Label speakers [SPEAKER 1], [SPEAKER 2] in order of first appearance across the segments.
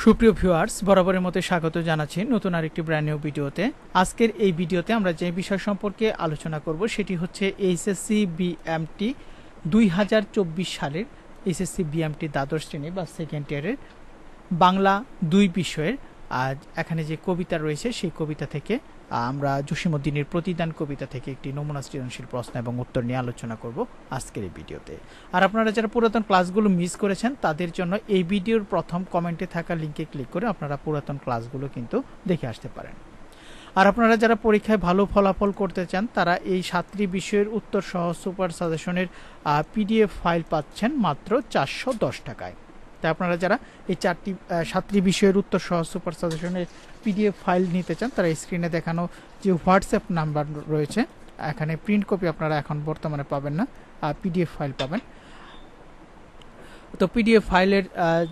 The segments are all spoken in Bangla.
[SPEAKER 1] সুপ্রিয় ভিউয়ার্স, বরাবরের মতো স্বাগত জানাচ্ছি নতুন আরেকটি ব্র্যান্ড নিউ ভিডিওতে। আজকের এই ভিডিওতে আমরা যে বিষয় সম্পর্কে আলোচনা করব সেটি হচ্ছে এইচএসসি বিএমটি 2024 সালের এইচএসসি বিএমটি দ্বাদশ শ্রেণী বা সেকেন্ড ইয়ারের বাংলা 2 বিষয়ের আজ এখানে যে কবিতা রয়েছে সেই কবিতা থেকে আমরা জসীমউদ্দিনের প্রতিদান কবিতা থেকে একটি নমুনা সৃজনশীল প্রশ্ন এবং উত্তর নিয়ে আলোচনা করব আজকের এই ভিডিওতে। আর আপনারা যারা পুরাতন ক্লাসগুলো মিস করেছেন তাদের জন্য এই ভিডিওর প্রথম কমেন্টে থাকা লিঙ্কে ক্লিক করে আপনারা পুরাতন ক্লাসগুলো কিন্তু দেখে আসতে পারেন। আর আপনারা যারা পরীক্ষায় ভালো ফলাফল করতে চান তারা এই 7টি বিষয়ের উত্তর সহ সুপার সাজেশনের পিডিএফ ফাইল পাচ্ছেন মাত্র 410 টাকায়। তাই আপনারা যারা এই 7টি বিষয়ের উত্তর সহ সুপার সাজেশনের পিডিএফ ফাইল নিতে চান তারা স্ক্রিনে দেখানো যে হোয়াটসঅ্যাপ নাম্বার রয়েছে, এখানে প্রিন্ট কপি আপনারা এখন বর্তমানে পাবেন না, পিডিএফ ফাইল পাবেন। তো পিডিএফ ফাইলের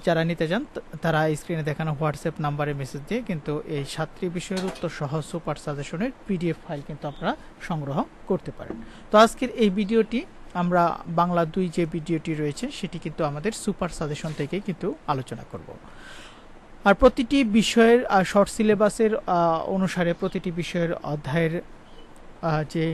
[SPEAKER 1] যারা নিতে চান তারা স্ক্রিনে দেখানো হোয়াটসঅ্যাপ নাম্বারে মেসেজ দিয়ে কিন্তু এই 7টি বিষয়ের উত্তর সহ সুপার সাজেশনের পিডিএফ ফাইল কিন্তু আপনারা সংগ্রহ করতে পারেন। তো আজকের এই ভিডিওটি আমরা বাংলা 2 যে ভিডিওটি রয়েছে সেটি কিন্তু আমাদের সুপার সাজেশন থেকে কিন্তু আলোচনা করব। আর প্রতিটি বিষয়ের শর্ট সিলেবাসের অনুসারে প্রতিটি বিষয়ের অধ্যায়ের যে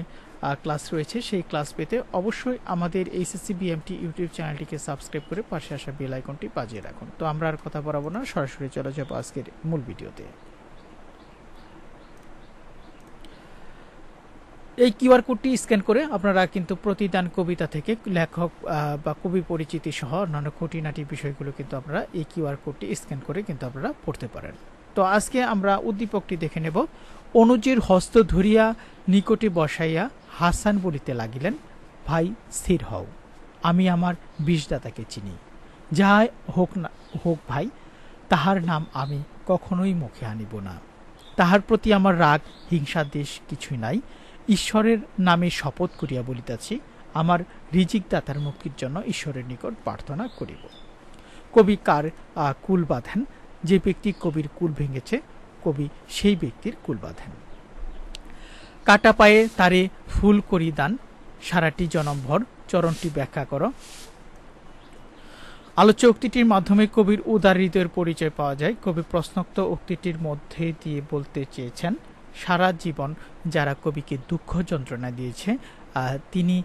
[SPEAKER 1] ক্লাস রয়েছে সেই ক্লাস পেতে অবশ্যই আমাদের এইচএসসি বিএমটি ইউটিউব চ্যানেলটিকে সাবস্ক্রাইব করে পাশে আসা বেল আইকনটি বাজিয়ে রাখুন। তো আমরা আর কথা বলবো না, সরাসরি চলে যাব আজকের মূল ভিডিওতে। এই কিউআর কোডটি স্ক্যান করে আপনারা কিন্তু প্রতিদান কবিতা থেকে লেখক বা কবি পরিচিতি সহ অন্যান্য খুঁটিনাটি বিষয়গুলো কিন্তু আপনারা এই কিউআর কোডটি স্ক্যান করে কিন্তু আপনারা পড়তে পারেন। তো আজকে আমরা উদ্দীপকটি দেখে নেব। অনুজের হস্ত ধরিয়া নিকটে বসাইয়া হাসান বলিতে লাগিলেন, ভাই স্থির হও, আমি আমার বিষদাতাকে চিনি। যাহাই হোক না হোক ভাই, তাহার নাম আমি কখনোই মুখে আনিব না। তাহার প্রতি আমার রাগ হিংসা দেশ কিছুই নাই। ঈশ্বরের নামে শপথ করিয়া বলিতেছি, আমার রিজিক দাতার মুক্তির জন্য ঈশ্বরের নিকট প্রার্থনা করিব। কবি কার কুল বাঁধেন? যে ব্যক্তি কবির কুল ভেঙেছে কবি সেই ব্যক্তির কুল বাঁধেন। কাটা পায়ে তারে ফুল করি দান, সারাটি জনমভর চরণটি ব্যাখ্যা করো। আলোচ্য উক্তিটির মাধ্যমে কবির উদার হৃদয়ের পরিচয় পাওয়া যায়। কবি প্রশ্নোক্ত উক্তিটির মধ্যে দিয়ে বলতে চেয়েছেন সারা জীবন যারা কবিকে দুঃখ যন্ত্রণা দিয়েছে তিনি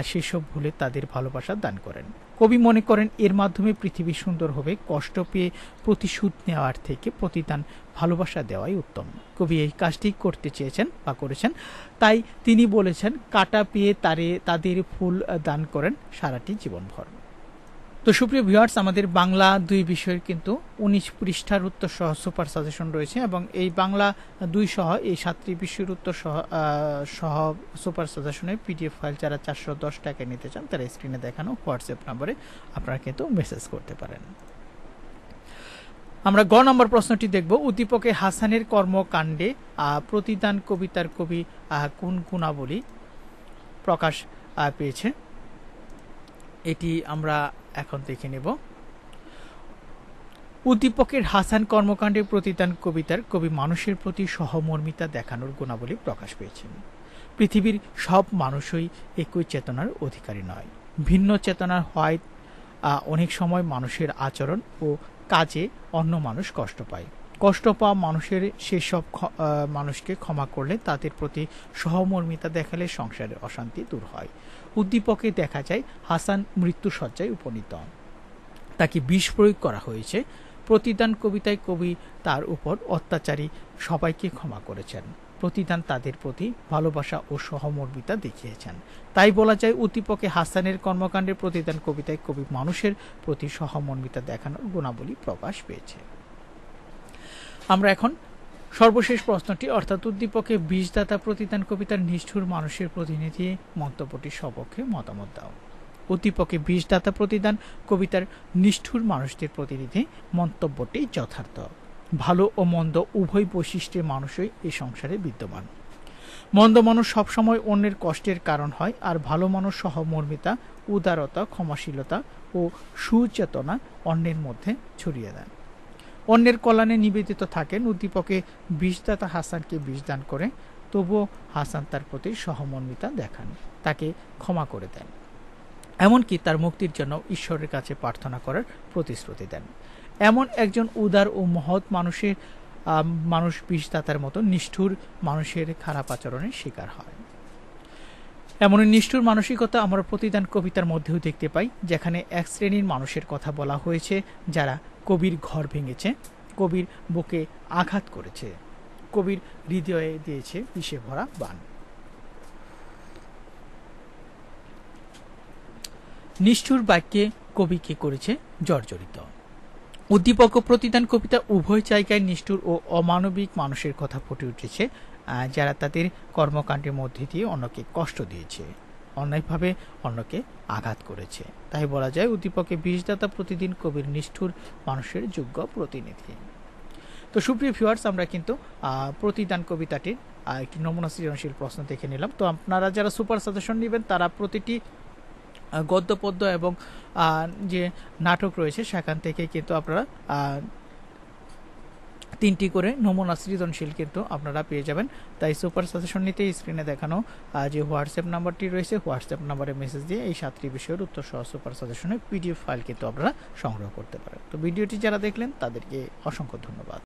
[SPEAKER 1] সেসব ভুলে তাদের ভালোবাসা দান করেন। কবি মনে করেন এর মাধ্যমে পৃথিবী সুন্দর হবে, কষ্ট পেয়ে প্রতিশোধ নেওয়ার থেকে প্রতিদান ভালোবাসা দেওয়াই উত্তম। কবি এই কাজটি করতে চেয়েছেন বা করেছেন, তাই তিনি বলেছেন কাটা পেয়ে তাদের ফুল দান করেন সারাটি জীবনভর। তো সুপ্রিয় ভিউয়ার্স, আমাদের বাংলা 2 বিষয়ের কিন্তু 19 পৃষ্ঠার উত্তর সহ সুপার সাজেশন রয়েছে এবং এই বাংলা 2 সহ এই 7টি বিষয়ের উত্তর সহ সুপার সাজেশনের পিডিএফ ফাইল যারা 410 টাকায় নিতে চান তারা স্ক্রিনে দেখানো হোয়াটসঅ্যাপ নম্বরে আপনারা কিন্তু মেসেজ করতে পারেন। আমরা গ নম্বর প্রশ্নটি দেখব। উদ্দীপকে হাসানের কর্মকাণ্ডে প্রতিদান কবিতার কবি কোন গুণাবলী প্রকাশ পেয়েছে এটি আমরা এখন দেখে নেব। উদ্দীপকের হাসান কর্মকাণ্ডে প্রতিদান কবিতার কবি মানুষের প্রতি সহমর্মিতা দেখানোর গুণাবলী প্রকাশ পেয়েছেন। পৃথিবীর সব মানুষই একই চেতনার অধিকারী নয়, ভিন্ন চেতনার হয় অনেক সময় মানুষের আচরণ ও কাজে অন্য মানুষ কষ্ট পায়। কষ্ট পাওয়া মানুষের সেসব মানুষকে ক্ষমা করলে তাদের প্রতি সহমর্মিতা দেখালে সংসারের অশান্তি দূর হয়। উদ্দীপকে দেখা যায় হাসান মৃত্যুশয্যায় উপনীত, তাকে বিষ প্রয়োগ করা হয়েছে। প্রতিদান কবিতায় কবি তার উপর অত্যাচারী সবাইকে ক্ষমা করেছেন। প্রতিদান তাদের প্রতি ভালোবাসা ও সহমর্মিতা দেখিয়েছেন। তাই বলা যায় উদ্দীপকে হাসানের কর্মকাণ্ডের প্রতিদান কবিতায় কবি মানুষের প্রতি সহমর্মিতা দেখানোর গুণাবলী প্রকাশ পেয়েছে। আমরা এখন সর্বশেষ প্রশ্নটি অর্থাৎ উদ্দীপকে বিষদাতা প্রতিদান কবিতার নিষ্ঠুর মানুষের প্রতিনিধি মন্তব্যটি সপক্ষে মতামত দাও। উদ্দীপকে বিষদাতা প্রতিদান কবিতার নিষ্ঠুর মানুষদের প্রতিনিধি মন্তব্যটি যথার্থ। ভালো ও মন্দ উভয় বৈশিষ্ট্যের মানুষই এই সংসারে বিদ্যমান। মন্দ মানুষ সবসময় অন্যের কষ্টের কারণ হয়, আর ভালো মানুষ সহমর্মিতা, উদারতা, ক্ষমাশীলতা ও সুচেতনা অন্যের মধ্যে ছড়িয়ে দেন। অন্যের কল্যাণে নিবেদিত থাকেন। উদ্দীপকে বিষদাতা হাসানকে বিষ দান করে, তবুও হাসান তার প্রতি সহমর্মিতা দেখান, তাকে ক্ষমা করে দেন, এমনকি তার মুক্তির জন্য ঈশ্বরের কাছে প্রার্থনা করার প্রতিশ্রুতি দেন। এমন একজন উদার ও মহৎ মানুষ বিষদাতার মতো নিষ্ঠুর মানুষের খারাপ আচরণের শিকার হয়। এমন নিষ্ঠুর মানসিকতা আমরা প্রতিদান কবিতার মধ্যেও দেখতে পাই, যেখানে এক শ্রেণীর মানুষের কথা বলা হয়েছে যারা কবির ঘর ভেঙেছে, কবির বুকে আঘাত করেছে, কবির হৃদয়ে দিয়েছে বিষে ভরা বাণ। নিষ্ঠুর বাক্যে কবিকে করেছে জর্জরিত। উদ্দীপক ও প্রতিদান কবিতা উভয় জায়গায় নিষ্ঠুর ও অমানবিক মানুষের কথা ফুটে উঠেছে, যারা তাদের কর্মকাণ্ডের মধ্যে দিয়ে অন্যকে কষ্ট দিয়েছে, অন্যায়ভাবে অন্যকে আঘাত করেছে। তাই বলা যায় উদ্দীপকে বিষদাতা প্রতিদিন কবির নিষ্ঠুর মানুষের যোগ্য প্রতিনিধি। তো সুপ্রিয় ভিউয়ার্স, আমরা কিন্তু প্রতিদান কবিতাটির একটি নমুনা সৃজনশীল প্রশ্ন দেখে নিলাম। তো আপনারা যারা সুপার সাজেশন নেবেন তারা প্রতিটি গদ্য পদ্য এবং যে নাটক রয়েছে সেখান থেকে কিন্তু আপনারা 3টি করে নমুনা সৃজনশীল কিন্তু আপনারা পেয়ে যাবেন। তাই সুপার সাজেশন নিতে স্ক্রিনে দেখানো যে হোয়াটসঅ্যাপ নাম্বারটি রয়েছে, হোয়াটসঅ্যাপ নাম্বারে মেসেজ দিয়ে এই 7টি বিষয়ের উত্তর সহ সুপার সাজেশনের পিডিএফ ফাইল কিন্তু আপনারা সংগ্রহ করতে পারেন। তো ভিডিওটি যারা দেখলেন তাদেরকে অসংখ্য ধন্যবাদ।